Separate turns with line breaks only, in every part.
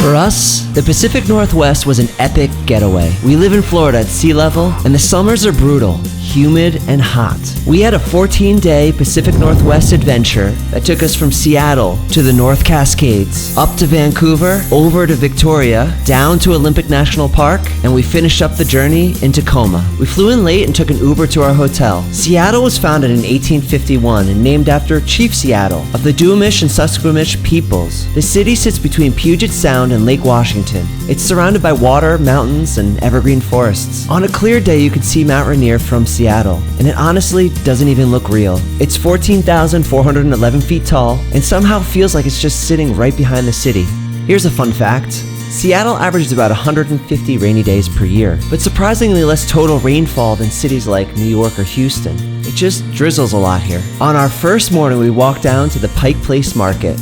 For us, the Pacific Northwest was an epic getaway. We live in Florida at sea level, and the summers are brutal, humid, and hot. We had a 14-day Pacific Northwest adventure that took us from Seattle to the North Cascades, up to Vancouver, over to Victoria, down to Olympic National Park, and we finished up the journey in Tacoma. We flew in late and took an Uber to our hotel. Seattle was founded in 1851 and named after Chief Seattle of the Duwamish and Susqueamish peoples. The city sits between Puget Sound and Lake Washington. It's surrounded by water, mountains, and evergreen forests. On a clear day, you can see Mount Rainier from Seattle, and it honestly doesn't even look real. It's 14,411 feet tall and somehow feels like it's just sitting right behind the city. Here's a fun fact. Seattle averages about 150 rainy days per year, but surprisingly less total rainfall than cities like New York or Houston. It just drizzles a lot here. On our first morning, we walked down to the Pike Place market.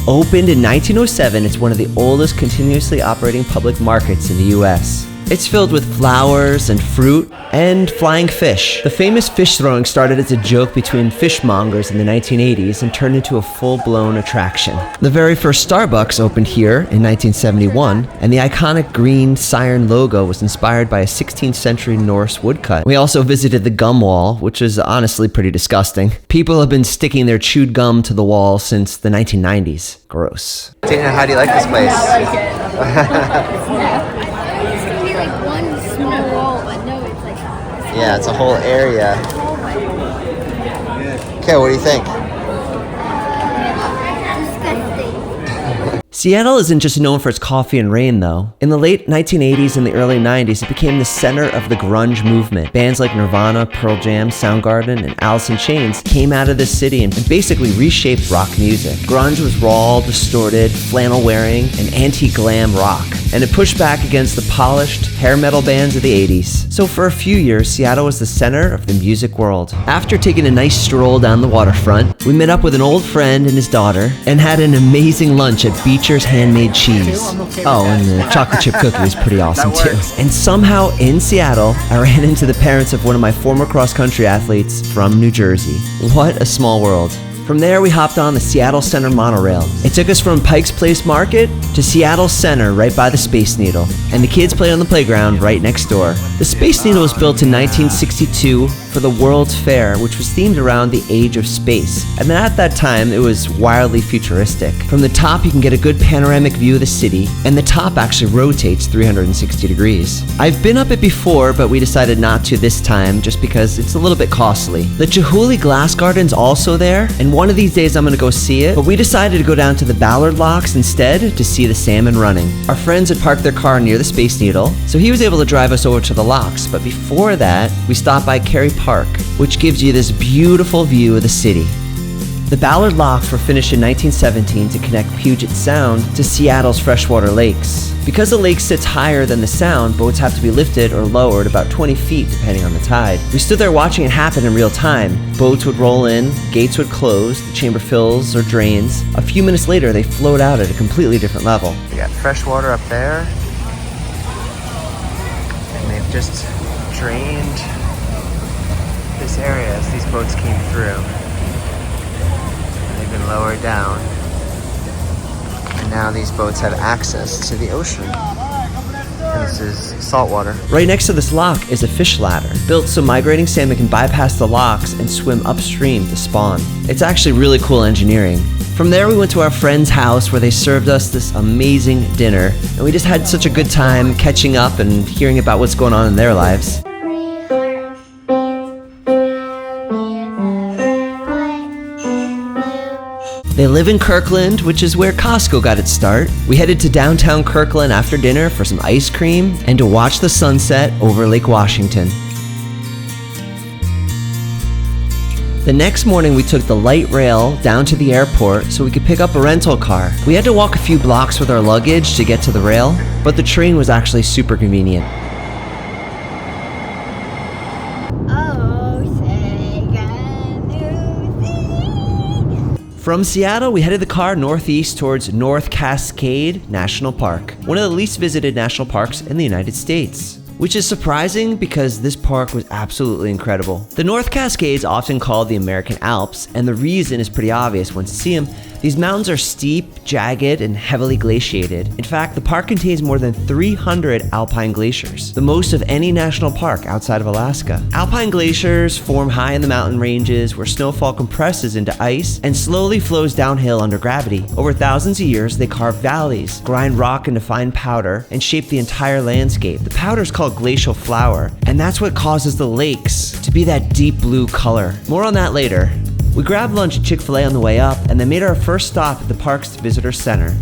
Opened in 1907, it's one of the oldest continuously operating public markets in the US. It's filled with flowers and fruit and flying fish. The famous fish throwing started as a joke between fishmongers in the 1980s and turned into a full-blown attraction. The very first Starbucks opened here in 1971, and the iconic green siren logo was inspired by a 16th century Norse woodcut. We also visited the gum wall, which is honestly pretty disgusting. People have been sticking their chewed gum to the wall since the 1990s. Gross. Dana, how do you like this place? Yeah, it's a whole area. Okay, what do you think? Seattle isn't just known for its coffee and rain, though. In the late 1980s and the early 90s, it became the center of the grunge movement. Bands like Nirvana, Pearl Jam, Soundgarden, and Alice in Chains came out of this city and basically reshaped rock music. Grunge was raw, distorted, flannel-wearing, and anti-glam rock, and it pushed back against the polished hair metal bands of the 80s. So for a few years, Seattle was the center of the music world. After taking a nice stroll down the waterfront, we met up with an old friend and his daughter and had an amazing lunch at Butchart's Handmade Cheese. Oh, and the chocolate chip cookie was pretty awesome too. And somehow in Seattle, I ran into the parents of one of my former cross-country athletes from New Jersey. What a small world. From there, we hopped on the Seattle Center monorail. It took us from Pike's Place Market to Seattle Center right by the Space Needle, and the kids played on the playground right next door. The Space Needle was built in 1962 for the World's Fair, which was themed around the age of space. And at that time, it was wildly futuristic. From the top, you can get a good panoramic view of the city, and the top actually rotates 360 degrees. I've been up it before, but we decided not to this time just because it's a little bit costly. The Chihuly Glass Garden's also there, and one of these days I'm gonna go see it, but we decided to go down to the Ballard locks instead to see the salmon running. Our friends had parked their car near the Space Needle, so he was able to drive us over to the locks, but before that, we stopped by Cary Park, which gives you this beautiful view of the city. The Ballard locks were finished in 1917 to connect Puget Sound to Seattle's freshwater lakes. Because the lake sits higher than the sound, boats have to be lifted or lowered about 20 feet depending on the tide. We stood there watching it happen in real time. Boats would roll in, gates would close, the chamber fills or drains. A few minutes later, they float out at a completely different level. We got freshwater up there, and they've just drained this area as these boats came through. They've been lowered down, and now these boats have access to the ocean. And this is saltwater. Right next to this lock is a fish ladder, built so migrating salmon can bypass the locks and swim upstream to spawn. It's actually really cool engineering. From there, we went to our friend's house where they served us this amazing dinner, and we just had such a good time catching up and hearing about what's going on in their lives. They live in Kirkland, which is where Costco got its start. We headed to downtown Kirkland after dinner for some ice cream and to watch the sunset over Lake Washington. The next morning, we took the light rail down to the airport so we could pick up a rental car. We had to walk a few blocks with our luggage to get to the rail, but the train was actually super convenient. From Seattle, we headed the car northeast towards North Cascades National Park, one of the least visited national parks in the United States. which is surprising because this park was absolutely incredible. The North Cascades, often called the American Alps, and the reason is pretty obvious once you see them. These mountains are steep, jagged, and heavily glaciated. In fact, the park contains more than 300 alpine glaciers, the most of any national park outside of Alaska. Alpine glaciers form high in the mountain ranges where snowfall compresses into ice and slowly flows downhill under gravity. Over thousands of years, they carve valleys, grind rock into fine powder, and shape the entire landscape. The powder is called glacial flour, and that's what causes the lakes to be that deep blue color. More on that later. We grabbed lunch at Chick-fil-A on the way up and then made our first stop at the park's visitor center.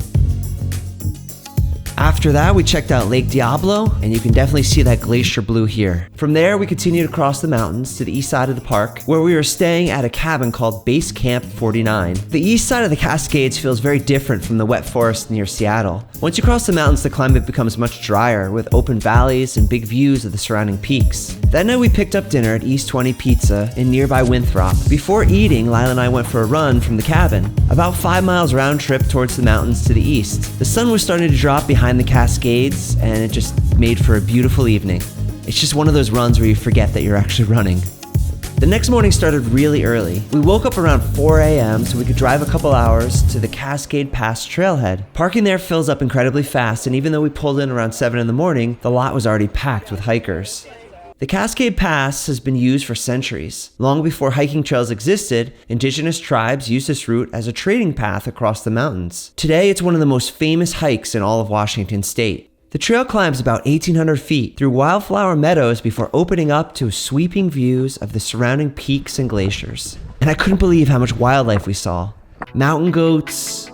After that, we checked out Lake Diablo, and you can definitely see that glacier blue here. From there, we continued across the mountains to the east side of the park, where we were staying at a cabin called Base Camp 49. The east side of the Cascades feels very different from the wet forest near Seattle. Once you cross the mountains, the climate becomes much drier, with open valleys and big views of the surrounding peaks. That night, we picked up dinner at East 20 Pizza in nearby Winthrop. Before eating, Lila and I went for a run from the cabin, about 5 miles round trip towards the mountains to the east. The sun was starting to drop behind the Cascades, and it just made for a beautiful evening. It's just one of those runs where you forget that you're actually running. The next morning started really early. We woke up around 4 a.m. so we could drive a couple hours to the Cascade Pass trailhead. Parking there fills up incredibly fast, and even though we pulled in around 7 in the morning, the lot was already packed with hikers. The Cascade Pass has been used for centuries. Long before hiking trails existed, indigenous tribes used this route as a trading path across the mountains. Today, it's one of the most famous hikes in all of Washington state. The trail climbs about 1,800 feet through wildflower meadows before opening up to sweeping views of the surrounding peaks and glaciers. And I couldn't believe how much wildlife we saw. Mountain goats,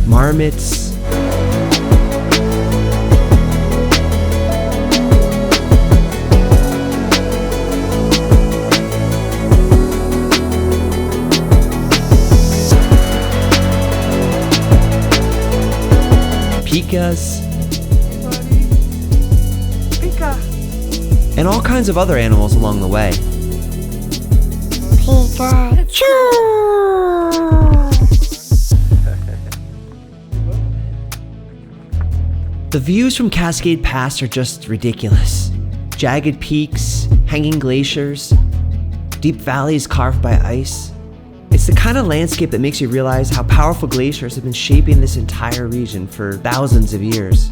marmots, pikas, and all kinds of other animals along the way. Pikachu! The views from Cascade Pass are just ridiculous. Jagged peaks, hanging glaciers, deep valleys carved by ice. It's the kind of landscape that makes you realize how powerful glaciers have been shaping this entire region for thousands of years.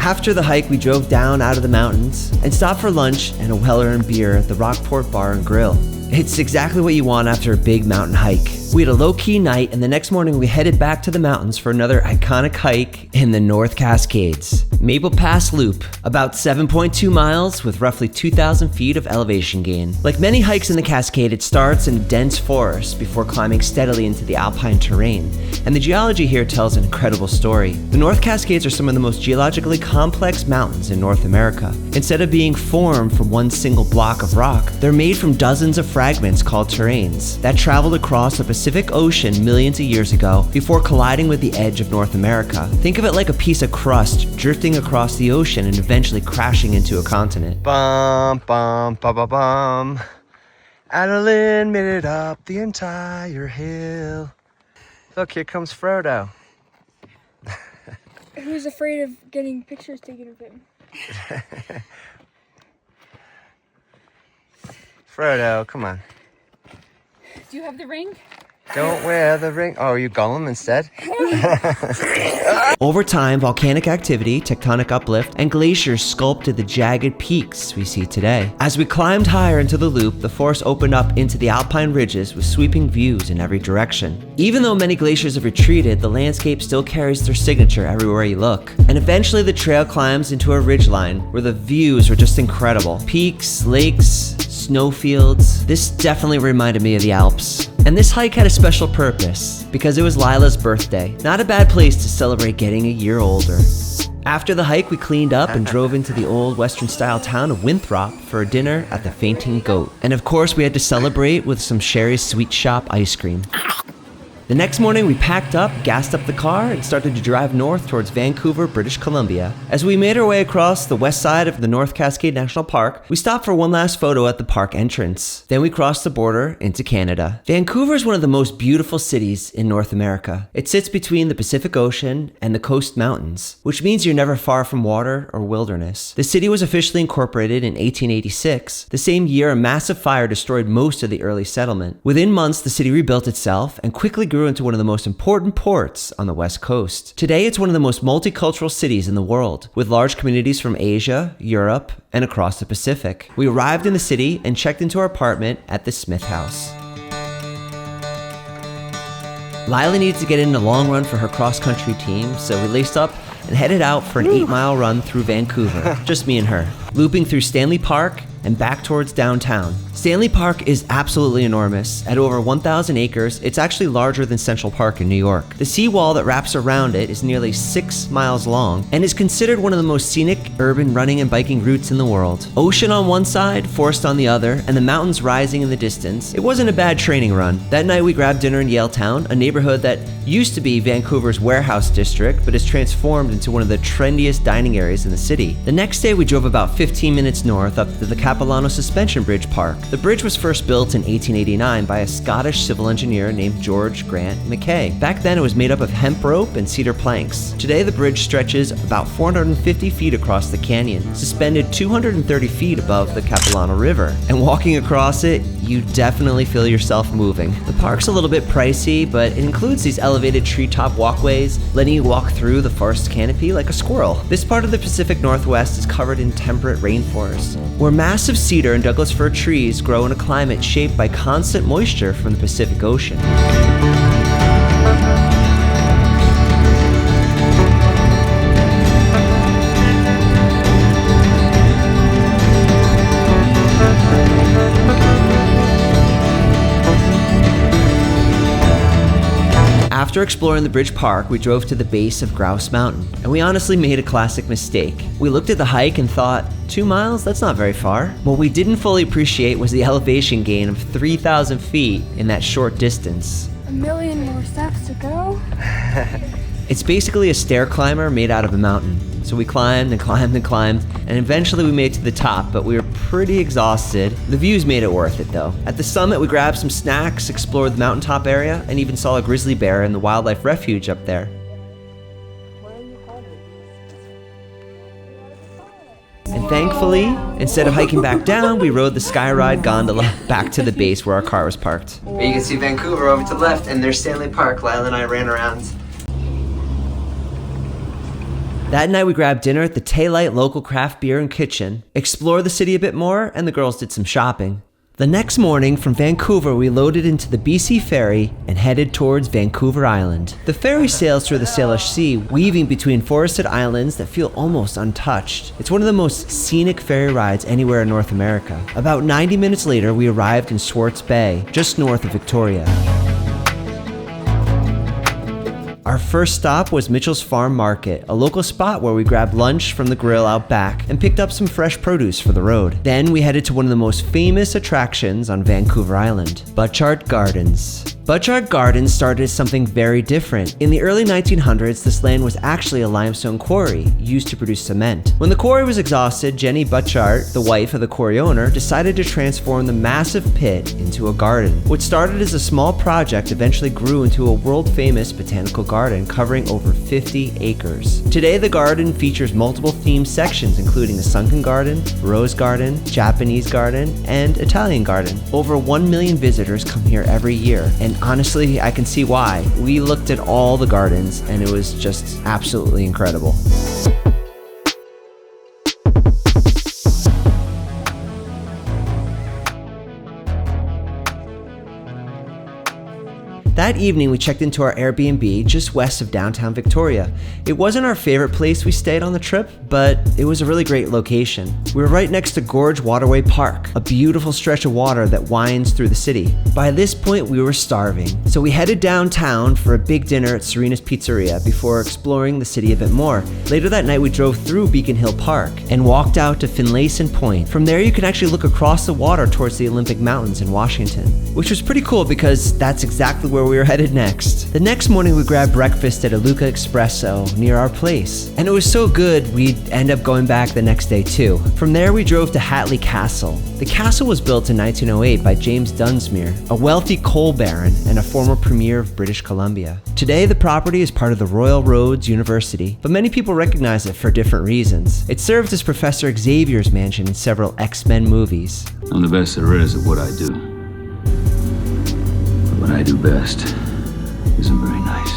After the hike, we drove down out of the mountains and stopped for lunch and a well-earned beer at the Rockport Bar and Grill. It's exactly what you want after a big mountain hike. We had a low-key night, and the next morning we headed back to the mountains for another iconic hike in the North Cascades. Maple Pass Loop, about 7.2 miles with roughly 2,000 feet of elevation gain. Like many hikes in the Cascade, it starts in a dense forest before climbing steadily into the alpine terrain. And the geology here tells an incredible story. The North Cascades are some of the most geologically complex mountains in North America. Instead of being formed from one single block of rock, they're made from dozens of fragments called terrains that traveled across the Pacific Ocean millions of years ago before colliding with the edge of North America. Think of it like a piece of crust drifting across the ocean and eventually crashing into a continent. Bum, bum, bum, bum, bum. Adeline made it up the entire hill. Look, here comes Frodo.
Who's afraid of getting pictures taken of him?
Frodo, come on.
Do you have the ring?
Don't wear the ring. Oh, are you Gollum instead? Over time, volcanic activity, tectonic uplift, and glaciers sculpted the jagged peaks we see today. As we climbed higher into the loop, the forest opened up into the Alpine ridges with sweeping views in every direction. Even though many glaciers have retreated, the landscape still carries their signature everywhere you look. And eventually the trail climbs into a ridgeline where the views are just incredible. Peaks, lakes, snowfields. This definitely reminded me of the Alps. And this hike had a special purpose because it was Lila's birthday. Not a bad place to celebrate getting a year older. After the hike, we cleaned up and drove into the old Western-style town of Winthrop for a dinner at the Fainting Goat. And of course, we had to celebrate with some Sherry's Sweet Shop ice cream. The next morning, we packed up, gassed up the car, and started to drive north towards Vancouver, British Columbia. As we made our way across the west side of the North Cascades National Park, we stopped for one last photo at the park entrance. Then we crossed the border into Canada. Vancouver is one of the most beautiful cities in North America. It sits between the Pacific Ocean and the Coast Mountains, which means you're never far from water or wilderness. The city was officially incorporated in 1886. The same year, a massive fire destroyed most of the early settlement. Within months, the city rebuilt itself and quickly grew into one of the most important ports on the West Coast. Today, it's one of the most multicultural cities in the world, with large communities from Asia, Europe, and across the Pacific. We arrived in the city and checked into our apartment at the Smith House. Lila needs to get in a long run for her cross-country team, so we laced up and headed out for an 8-mile run through Vancouver, just me and her, looping through Stanley Park and back towards downtown. Stanley Park is absolutely enormous. At over 1,000 acres, it's actually larger than Central Park in New York. The seawall that wraps around it is nearly 6 miles long and is considered one of the most scenic urban running and biking routes in the world. Ocean on one side, forest on the other, and the mountains rising in the distance. It wasn't a bad training run. That night we grabbed dinner in Yaletown, a neighborhood that used to be Vancouver's warehouse district, but is transformed into one of the trendiest dining areas in the city. The next day we drove about 15 minutes north up to the Capilano Suspension Bridge Park. The bridge was first built in 1889 by a Scottish civil engineer named George Grant Mackay. Back then it was made up of hemp rope and cedar planks. Today the bridge stretches about 450 feet across the canyon, suspended 230 feet above the Capilano River. And walking across it, you definitely feel yourself moving. The park's a little bit pricey, but it includes these elevated treetop walkways, letting you walk through the forest canopy like a squirrel. This part of the Pacific Northwest is covered in temperate rainforests, where massive cedar and Douglas fir trees grow in a climate shaped by constant moisture from the Pacific Ocean. After exploring the Bridge Park, we drove to the base of Grouse Mountain, and we honestly made a classic mistake. We looked at the hike and thought, 2 miles? That's not very far. What we didn't fully appreciate was the elevation gain of 3,000 feet in that short distance.
1 million more steps to go.
It's basically a stair climber made out of a mountain. So we climbed and climbed and climbed, and eventually we made it to the top, but we were pretty exhausted. The views made it worth it though. At the summit, we grabbed some snacks, explored the mountaintop area, and even saw a grizzly bear in the wildlife refuge up there. And thankfully, instead of hiking back down, we rode the Skyride gondola back to the base where our car was parked. But you can see Vancouver over to the left, and there's Stanley Park. Lila and I ran around. That night we grabbed dinner at the Taillight local craft beer and kitchen, explored the city a bit more, and the girls did some shopping. The next morning from Vancouver, we loaded into the BC ferry and headed towards Vancouver Island. The ferry sails through the Salish Sea, weaving between forested islands that feel almost untouched. It's one of the most scenic ferry rides anywhere in North America. About 90 minutes later, we arrived in Swartz Bay, just north of Victoria. Our first stop was Mitchell's Farm Market, a local spot where we grabbed lunch from the grill out back and picked up some fresh produce for the road. Then we headed to one of the most famous attractions on Vancouver Island, Butchart Gardens. Butchart Gardens started as something very different. In the early 1900s, this land was actually a limestone quarry used to produce cement. When the quarry was exhausted, Jenny Butchart, the wife of the quarry owner, decided to transform the massive pit into a garden. What started as a small project eventually grew into a world-famous botanical garden. garden covering over 50 acres. Today, the garden features multiple themed sections, including the sunken garden, rose garden, Japanese garden, and Italian garden. Over 1 million visitors come here every year, and honestly, I can see why. We looked at all the gardens, and it was just absolutely incredible. That evening, we checked into our Airbnb just west of downtown Victoria. It wasn't our favorite place we stayed on the trip, but it was a really great location. We were right next to Gorge Waterway Park, a beautiful stretch of water that winds through the city. By this point, we were starving, so we headed downtown for a big dinner at Serena's Pizzeria before exploring the city a bit more. Later that night, we drove through Beacon Hill Park and walked out to Finlayson Point. From there, you can actually look across the water towards the Olympic Mountains in Washington, which was pretty cool because that's exactly where we were headed next. The next morning, we grabbed breakfast at a Luca Espresso near our place, and it was so good we'd end up going back the next day too. From there, we drove to Hatley Castle. The castle was built in 1908 by James Dunsmuir, a wealthy coal baron and a former premier of British Columbia. Today, the property is part of the Royal Roads University, but many people recognize it for different reasons. It served as Professor Xavier's mansion in several X-Men movies.
I'm the best there is at what I do. But what I do best isn't very nice.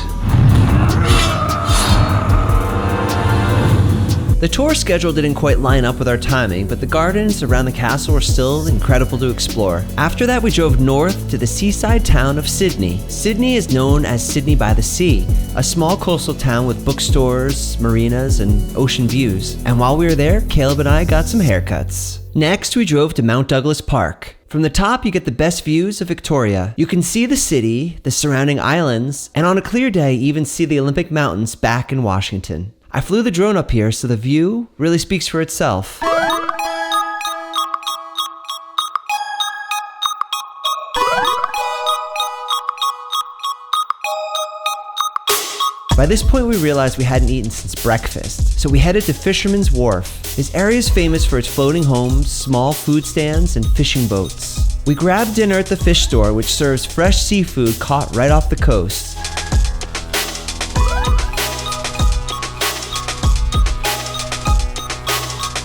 The tour schedule didn't quite line up with our timing, but the gardens around the castle were still incredible to explore. After that, we drove north to the seaside town of Sydney. Sydney is known as Sydney by the Sea, a small coastal town with bookstores, marinas, and ocean views. And while we were there, Caleb and I got some haircuts. Next, we drove to Mount Douglas Park. From the top, you get the best views of Victoria. You can see the city, the surrounding islands, and on a clear day, even see the Olympic Mountains back in Washington. I flew the drone up here, so the view really speaks for itself. By this point, we realized we hadn't eaten since breakfast, so we headed to Fisherman's Wharf. This area is famous for its floating homes, small food stands, and fishing boats. We grabbed dinner at the fish store, which serves fresh seafood caught right off the coast.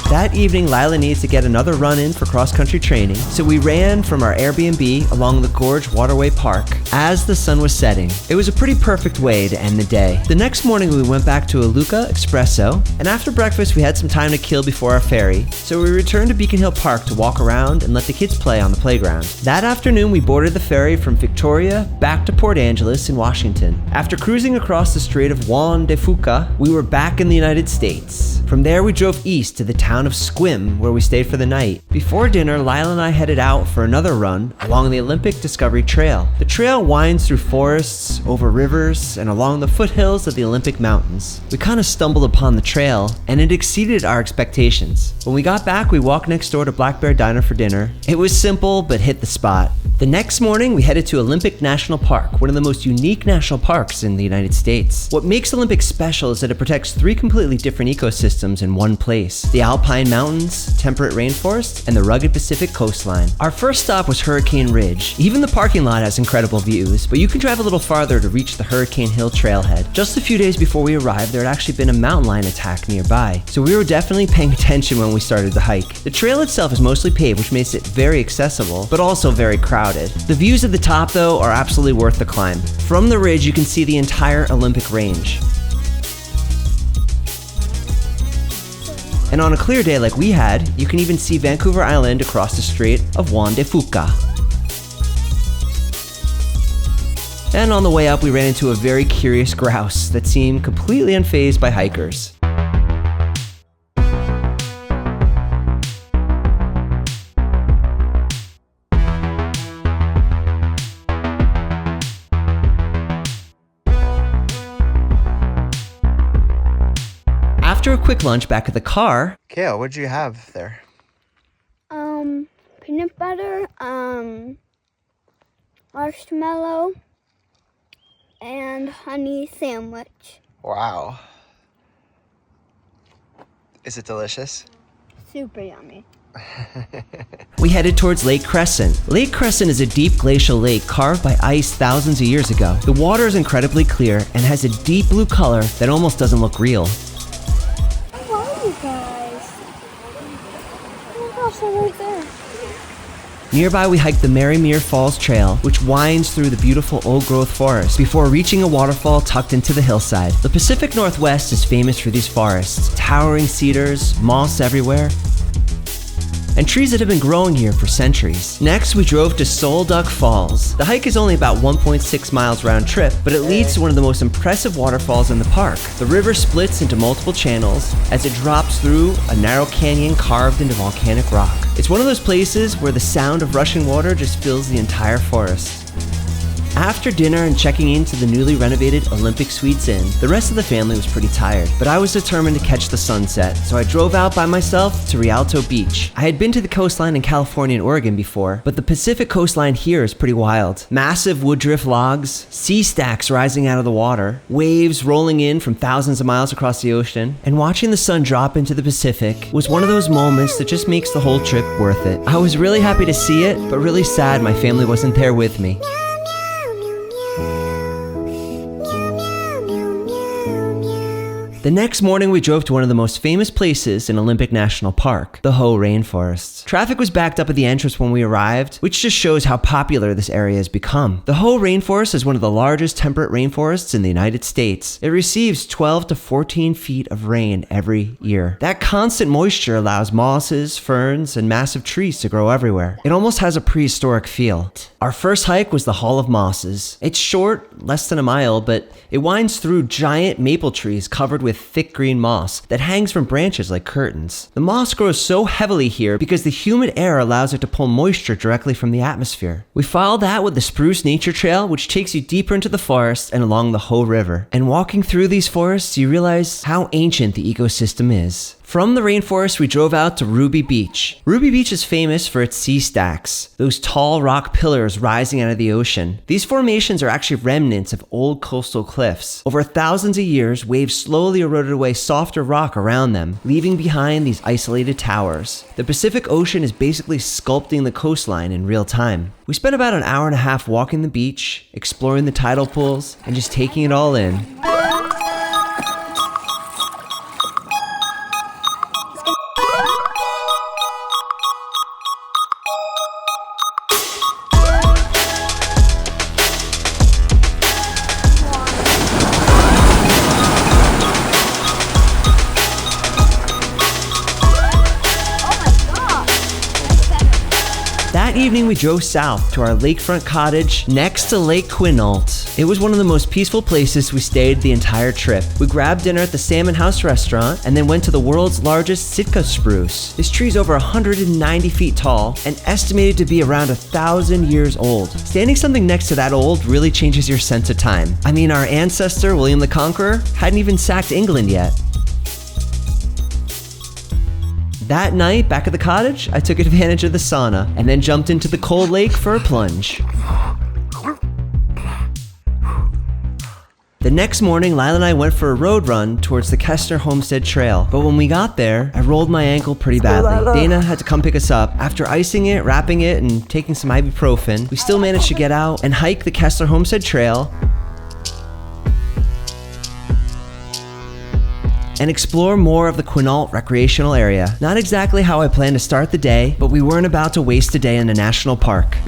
That evening, Lila needed to get another run in for cross-country training, so we ran from our Airbnb along the Gorge Waterway Park as the sun was setting. It was a pretty perfect way to end the day. The next morning, we went back to a Luca Espresso, and after breakfast, we had some time to kill before our ferry, so we returned to Beacon Hill Park to walk around and let the kids play on the playground. That afternoon, we boarded the ferry from Victoria back to Port Angeles in Washington. After cruising across the Strait of Juan de Fuca, we were back in the United States. From there, we drove east to the town of Sequim, where we stayed for the night. Before dinner, Lila and I headed out for another run along the Olympic Discovery Trail. The trail winds through forests, over rivers, and along the foothills of the Olympic Mountains. We kind of stumbled upon the trail, and it exceeded our expectations. When we got back, we walked next door to Black Bear Diner for dinner. It was simple, but hit the spot. The next morning, we headed to Olympic National Park, one of the most unique national parks in the United States. What makes Olympic special is that it protects 3 completely different ecosystems in one place: the Alpine Mountains, temperate rainforests, and the rugged Pacific coastline. Our first stop was Hurricane Ridge. Even the parking lot has incredible views, but you can drive a little farther to reach the Hurricane Hill trailhead. Just a few days before we arrived, there had actually been a mountain lion attack nearby, so we were definitely paying attention when we started the hike. The trail itself is mostly paved, which makes it very accessible, but also very crowded. The views at the top, though, are absolutely worth the climb. From the ridge, you can see the entire Olympic range. And on a clear day like we had, you can even see Vancouver Island across the Strait of Juan de Fuca. And on the way up, we ran into a very curious grouse that seemed completely unfazed by hikers. After a quick lunch back at the car, Kale, what'd you have there?
Peanut butter, marshmallow, and honey sandwich.
Wow. Is it delicious?
Super yummy.
We headed towards Lake Crescent. Lake Crescent is a deep glacial lake carved by ice thousands of years ago. The water is incredibly clear and has a deep blue color that almost doesn't look real.
How are you guys? Oh my gosh, they're right there.
Nearby, we hiked the Marymere Falls trail, which winds through the beautiful old-growth forest before reaching a waterfall tucked into the hillside. The Pacific Northwest is famous for these forests, towering cedars, moss everywhere, and trees that have been growing here for centuries. Next, we drove to Duc Falls. The hike is only about 1.6 miles round trip, but it leads to one of the most impressive waterfalls in the park. The river splits into multiple channels as it drops through a narrow canyon carved into volcanic rock. It's one of those places where the sound of rushing water just fills the entire forest. After dinner and checking into the newly renovated Olympic Suites Inn, the rest of the family was pretty tired, but I was determined to catch the sunset, so I drove out by myself to Rialto Beach. I had been to the coastline in California and Oregon before, but the Pacific coastline here is pretty wild. Massive woodruff logs, sea stacks rising out of the water, waves rolling in from thousands of miles across the ocean, and watching the sun drop into the Pacific was one of those moments that just makes the whole trip worth it. I was really happy to see it, but really sad my family wasn't there with me. The next morning, we drove to one of the most famous places in Olympic National Park, the Hoh Rainforest. Traffic was backed up at the entrance when we arrived, which just shows how popular this area has become. The Hoh Rainforest is one of the largest temperate rainforests in the United States. It receives 12 to 14 feet of rain every year. That constant moisture allows mosses, ferns, and massive trees to grow everywhere. It almost has a prehistoric feel. Our first hike was the Hall of Mosses. It's short, less than a mile, but it winds through giant maple trees covered with thick green moss that hangs from branches like curtains. The moss grows so heavily here because the humid air allows it to pull moisture directly from the atmosphere. We followed that with the Spruce Nature Trail, which takes you deeper into the forest and along the Hoh River. And walking through these forests, you realize how ancient the ecosystem is. From the rainforest, we drove out to Ruby Beach. Ruby Beach is famous for its sea stacks, those tall rock pillars rising out of the ocean. These formations are actually remnants of old coastal cliffs. Over thousands of years, waves slowly eroded away softer rock around them, leaving behind these isolated towers. The Pacific Ocean is basically sculpting the coastline in real time. We spent about an hour and a half walking the beach, exploring the tidal pools, and just taking it all in. That evening, we drove south to our lakefront cottage next to Lake Quinault. It was one of the most peaceful places we stayed the entire trip. We grabbed dinner at the Salmon House restaurant and then went to the world's largest Sitka spruce. This tree is over 190 feet tall and estimated to be around 1,000 years old. Standing something next to that old really changes your sense of time. I mean, our ancestor, William the Conqueror, hadn't even sacked England yet. That night, back at the cottage, I took advantage of the sauna and then jumped into the cold lake for a plunge. The next morning, Lila and I went for a road run towards the Kestner Homestead Trail, but when we got there, I rolled my ankle pretty badly. Dana had to come pick us up. After icing it, wrapping it, and taking some ibuprofen, we still managed to get out and hike the Kestner Homestead Trail and explore more of the Quinault recreational area. Not exactly how I planned to start the day, but we weren't about to waste a day in a national park.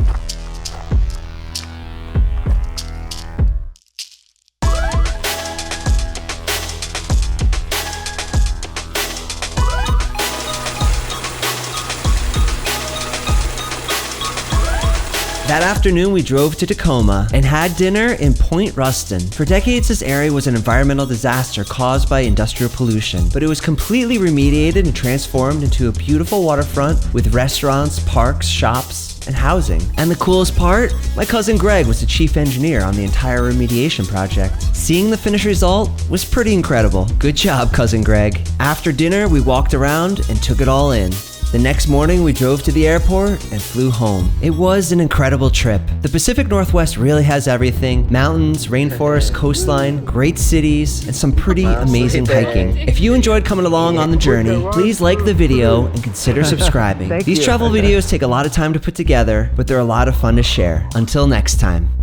That afternoon, we drove to Tacoma and had dinner in Point Ruston. For decades, this area was an environmental disaster caused by industrial pollution, but it was completely remediated and transformed into a beautiful waterfront with restaurants, parks, shops, and housing. And the coolest part? My cousin Greg was the chief engineer on the entire remediation project. Seeing the finished result was pretty incredible. Good job, cousin Greg. After dinner, we walked around and took it all in. The next morning, we drove to the airport and flew home. It was an incredible trip. The Pacific Northwest really has everything: mountains, rainforest, coastline, great cities, and some pretty amazing hiking. If you enjoyed coming along on the journey, please like the video and consider subscribing. These travel videos take a lot of time to put together, but they're a lot of fun to share. Until next time.